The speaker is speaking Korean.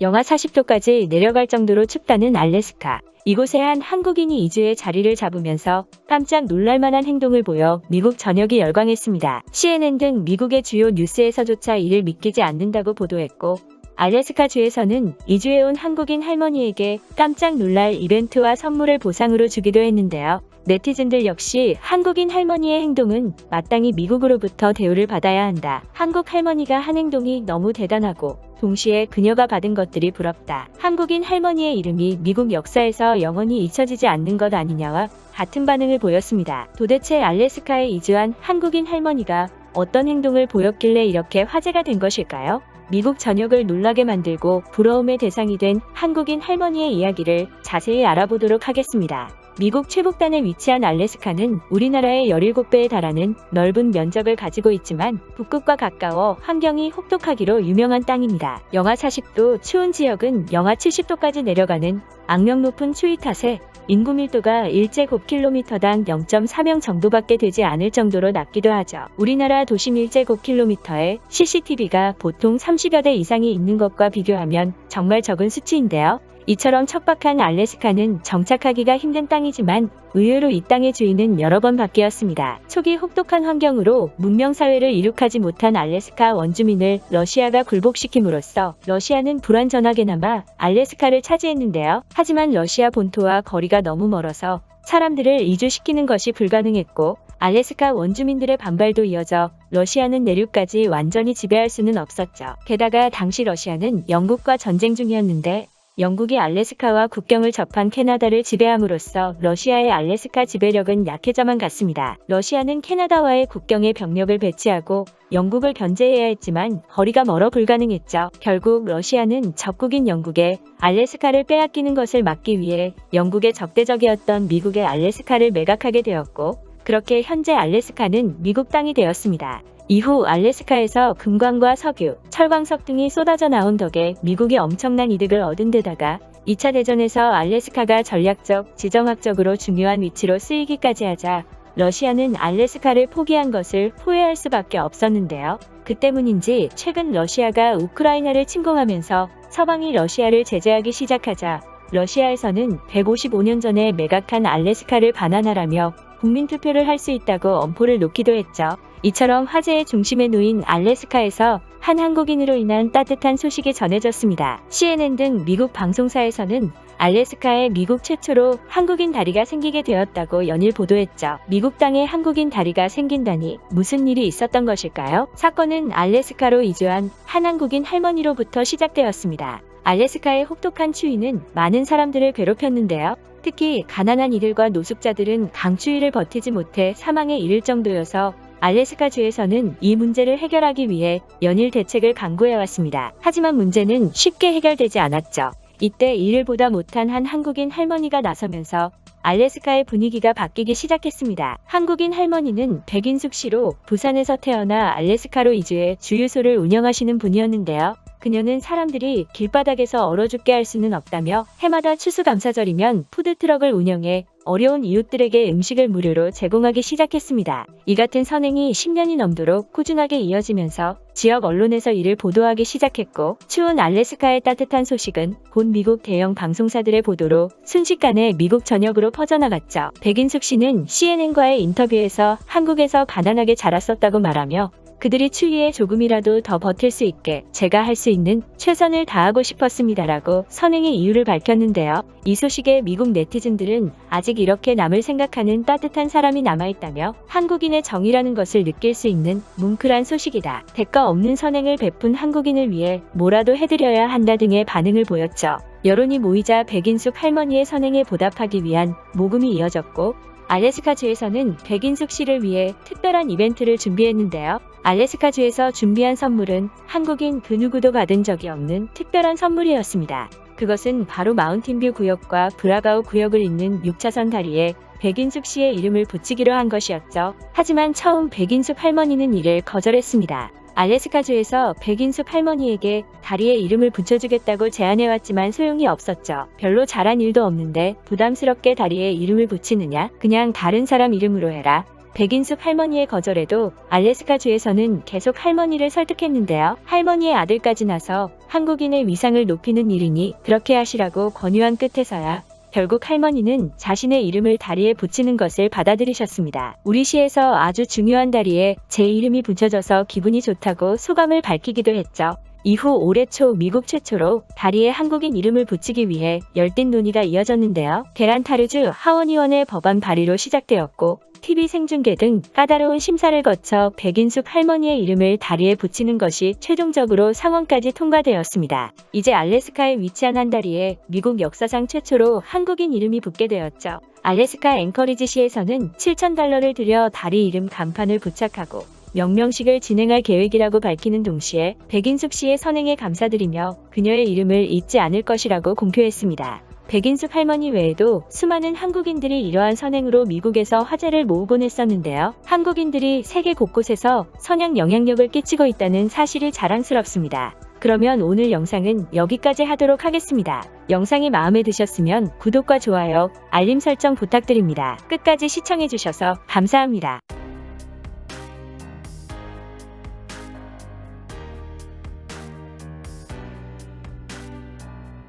영하 40도까지 내려갈 정도로 춥다는 알래스카. 이곳에 한 한국인이 이주의 자리를 잡으면서 깜짝 놀랄만한 행동을 보여 미국 전역이 열광했습니다. CNN 등 미국의 주요 뉴스에서조차 이를 믿기지 않는다고 보도했고, 알래스카 주에서는 이주해온 한국인 할머니에게 깜짝 놀랄 이벤트와 선물을 보상으로 주기도 했는데요. 네티즌들 역시 한국인 할머니의 행동은 마땅히 미국으로부터 대우를 받아야 한다. 한국 할머니가 한 행동이 너무 대단하고 동시에 그녀가 받은 것들이 부럽다. 한국인 할머니의 이름이 미국 역사에서 영원히 잊혀지지 않는 것 아니냐와 같은 반응을 보였습니다. 도대체 알래스카에 이주한 한국인 할머니가 어떤 행동을 보였길래 이렇게 화제가 된 것일까요? 미국 전역을 놀라게 만들고 부러움의 대상이 된 한국인 할머니의 이야기를 자세히 알아보도록 하겠습니다. 미국 최북단에 위치한 알래스카는 우리나라의 17배에 달하는 넓은 면적을 가지고 있지만 북극과 가까워 환경이 혹독하기로 유명한 땅입니다. 영하 40도 추운 지역은 영하 70도까지 내려가는 악명 높은 추위 탓에 인구 밀도가 1제곱킬로미터당 0.4명 정도밖에 되지 않을 정도로 낮기도 하죠. 우리나라 도심 1제곱킬로미터에 CCTV가 보통 30여 대 이상이 있는 것과 비교하면 정말 적은 수치인데요. 이처럼 척박한 알래스카는 정착하기가 힘든 땅이지만 의외로 이 땅의 주인은 여러 번 바뀌었습니다. 초기 혹독한 환경으로 문명사회를 이룩하지 못한 알래스카 원주민을 러시아가 굴복시킴으로써 러시아는 불완전하게나마 알래스카를 차지했는데요. 하지만 러시아 본토와 거리가 너무 멀어서 사람들을 이주시키는 것이 불가능했고, 알래스카 원주민들의 반발도 이어져 러시아는 내륙까지 완전히 지배할 수는 없었죠. 게다가 당시 러시아는 영국과 전쟁 중이었는데 영국이 알래스카와 국경을 접한 캐나다를 지배함으로써 러시아의 알래스카 지배력은 약해져만 갔습니다. 러시아는 캐나다와의 국경에 병력을 배치하고 영국을 견제해야 했지만 거리가 멀어 불가능했죠. 결국 러시아는 적국인 영국에 알래스카를 빼앗기는 것을 막기 위해 영국의 적대적이었던 미국의 알래스카를 매각하게 되었고, 그렇게 현재 알래스카는 미국 땅이 되었습니다. 이후 알래스카에서 금광과 석유, 철광석 등이 쏟아져 나온 덕에 미국이 엄청난 이득을 얻은 데다가 2차 대전에서 알래스카가 전략적, 지정학적으로 중요한 위치로 쓰이기까지 하자 러시아는 알래스카를 포기한 것을 후회할 수밖에 없었는데요. 그 때문인지 최근 러시아가 우크라이나를 침공하면서 서방이 러시아를 제재하기 시작하자 러시아에서는 155년 전에 매각한 알래스카를 반환하라며 국민투표를 할 수 있다고 엄포를 놓기도 했죠. 이처럼 화제의 중심에 놓인 알래스카에서 한 한국인으로 인한 따뜻한 소식이 전해졌습니다. CNN 등 미국 방송사에서는 알래스카에 미국 최초로 한국인 다리가 생기게 되었다고 연일 보도했죠. 미국 땅에 한국인 다리가 생긴다니 무슨 일이 있었던 것일까요? 사건은 알래스카로 이주한 한 한국인 할머니로부터 시작되었습니다. 알래스카의 혹독한 추위는 많은 사람들을 괴롭혔는데요. 특히 가난한 이들과 노숙자들은 강추위를 버티지 못해 사망에 이를 정도여서 알래스카주에서는 이 문제를 해결하기 위해 연일 대책을 강구해왔습니다. 하지만 문제는 쉽게 해결되지 않았죠. 이때 이를 보다 못한 한 한국인 할머니가 나서면서 알래스카의 분위기가 바뀌기 시작했습니다. 한국인 할머니는 백인숙 씨로 부산에서 태어나 알래스카로 이주해 주유소를 운영하시는 분이었는데요. 그녀는 사람들이 길바닥에서 얼어 죽게 할 수는 없다며 해마다 추수감사절이면 푸드트럭을 운영해 어려운 이웃들에게 음식을 무료로 제공하기 시작했습니다. 이 같은 선행이 10년이 넘도록 꾸준하게 이어지면서 지역 언론에서 이를 보도하기 시작했고, 추운 알래스카의 따뜻한 소식은 곧 미국 대형 방송사들의 보도로 순식간에 미국 전역으로 퍼져나갔죠. 백인숙 씨는 CNN과의 인터뷰에서 한국에서 가난하게 자랐었다고 말하며 그들이 추위에 조금이라도 더 버틸 수 있게 제가 할 수 있는 최선을 다하고 싶었습니다라고 선행의 이유를 밝혔는데요. 이 소식에 미국 네티즌들은 아직 이렇게 남을 생각하는 따뜻한 사람이 남아있다며 한국인의 정의라는 것을 느낄 수 있는 뭉클한 소식이다. 대가 없는 선행을 베푼 한국인을 위해 뭐라도 해드려야 한다 등의 반응을 보였죠. 여론이 모이자 백인숙 할머니의 선행에 보답하기 위한 모금이 이어졌고, 알래스카주에서는 백인숙 씨를 위해 특별한 이벤트를 준비했는데요. 알래스카주에서 준비한 선물은 한국인 그 누구도 받은 적이 없는 특별한 선물이었습니다. 그것은 바로 마운틴뷰 구역과 브라가우 구역을 잇는 6차선 다리에 백인숙 씨의 이름을 붙이기로 한 것이었죠. 하지만 처음 백인숙 할머니는 이를 거절했습니다. 알래스카주에서 백인숙 할머니에게 다리에 이름을 붙여주겠다고 제안해왔지만 소용이 없었죠. 별로 잘한 일도 없는데 부담스럽게 다리에 이름을 붙이느냐? 그냥 다른 사람 이름으로 해라. 백인숙 할머니의 거절에도 알래스카주에서는 계속 할머니를 설득했는데요. 할머니의 아들까지 나서 한국인의 위상을 높이는 일이니 그렇게 하시라고 권유한 끝에서야 결국 할머니는 자신의 이름을 다리에 붙이는 것을 받아들이셨습니다. 우리 시에서 아주 중요한 다리에 제 이름이 붙여져서 기분이 좋다고 소감을 밝히기도 했죠. 이후 올해 초 미국 최초로 다리에 한국인 이름을 붙이기 위해 열띤 논의가 이어졌는데요. 게란타르주 하원의원의 법안 발의로 시작되었고 TV 생중계 등 까다로운 심사를 거쳐 백인숙 할머니의 이름을 다리에 붙이는 것이 최종적으로 상원까지 통과되었습니다. 이제 알래스카에 위치한 한 다리에 미국 역사상 최초로 한국인 이름이 붙게 되었죠. 알래스카 앵커리지시에서는 $7,000를 들여 다리 이름 간판을 부착하고 명명식을 진행할 계획이라고 밝히는 동시에 백인숙 씨의 선행에 감사드리며 그녀의 이름을 잊지 않을 것이라고 공표했습니다. 백인숙 할머니 외에도 수많은 한국인들이 이러한 선행으로 미국에서 화제를 모으곤 했었는데요. 한국인들이 세계 곳곳에서 선양 영향력을 끼치고 있다는 사실이 자랑스럽습니다. 그러면 오늘 영상은 여기까지 하도록 하겠습니다. 영상이 마음에 드셨으면 구독과 좋아요, 알림 설정 부탁드립니다. 끝까지 시청해주셔서 감사합니다.